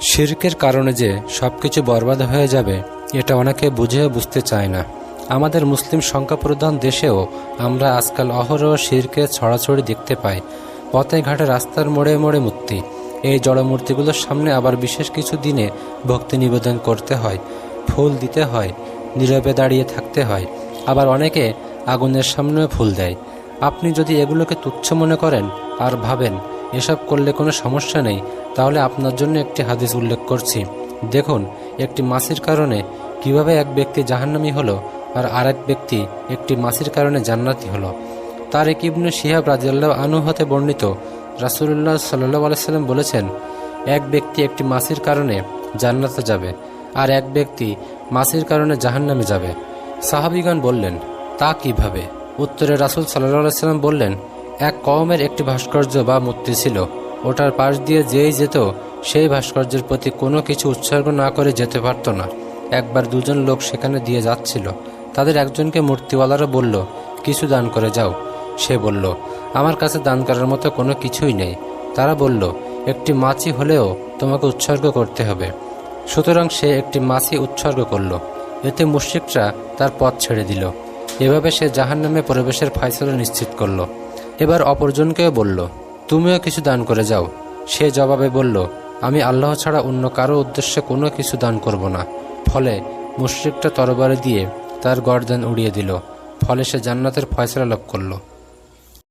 শিরকের কারণে যে সবকিছু বরবাদ হয়ে যাবে এটা অনেকে বুঝেও বুঝতে চায় না। আমাদের মুসলিম সংখ্যাপ্রধান দেশেও আমরা আজকাল অহরহ শিরকের ছড়াছড়ি দেখতে পাই। পথে ঘাটে রাস্তার মোড়ে মোড়ে মূর্তি। এই জড়মূর্তিগুলোর সামনে আবার বিশেষ কিছু দিনে ভক্তি নিবেদন করতে হয়, ফুল দিতে হয়, নীরবে দাঁড়িয়ে থাকতে হয়। আবার অনেকে আগুনের সামনেও ফুল দেয়। আপনি যদি এগুলোকে তুচ্ছ মনে করেন আর ভাবেন এসব করলে কোনো সমস্যা নেই, তাহলে আপনার জন্য একটি হাদিস উল্লেখ করছি। দেখুন, একটি মাছির কারণে কিভাবে এক ব্যক্তি জাহান্নামী হলো আর আরেক ব্যক্তি একটি মাছির কারণে জান্নাতি হলো। তারিক ইবনে শিহাব রাদিয়াল্লাহু আনহু হতে বর্ণিত, রাসূলুল্লাহ সাল্লাল্লাহু আলাইহি সাল্লাম বলেছেন, এক ব্যক্তি একটি মাছির কারণে জান্নাতে যাবে আর এক ব্যক্তি মাছির কারণে জাহান্নামে যাবে। সাহাবীগণ বললেন, তা কিভাবে? উত্তরে রাসূল সাল্লাল্লাহু আলাইহি সাল্লাম বললেন, এক কওমের একটি ভাস্কর্য বা মূর্তি ছিল। ওটার পাশ দিয়ে যেই যেত সেই ভাস্কর্যের প্রতি কোনো কিছু উৎসর্গ না করে যেতে পারত না। একবার দুজন লোক সেখানে দিয়ে যাচ্ছিল। তাদের একজনকে মূর্তিওয়ালারা বলল, কিছু দান করে যাও। সে বলল, আমার কাছে দান করার মতো কোনো কিছুই নেই। তারা বলল, একটি মাছি হলেও তোমাকে উৎসর্গ করতে হবে। সুতরাং সে একটি মাছি উৎসর্গ করল। এতে মুশরিকরা তার পথ ছেড়ে দিল। এভাবে সে জাহান্নামে প্রবেশের ফয়সালা নিশ্চিত করল। এবার অপরজনকেও বলল, তুমিও কিছু দান করে যাও। সে জবাবে বলল, আমি আল্লাহ ছাড়া অন্য কারো উদ্দেশ্যে কোনো কিছু দান করব না। ফলে মুশরিকটা তরবারি দিয়ে তার গর্দান উড়িয়ে দিল। ফলে সে জান্নাতের ফয়সালা লাভ করল।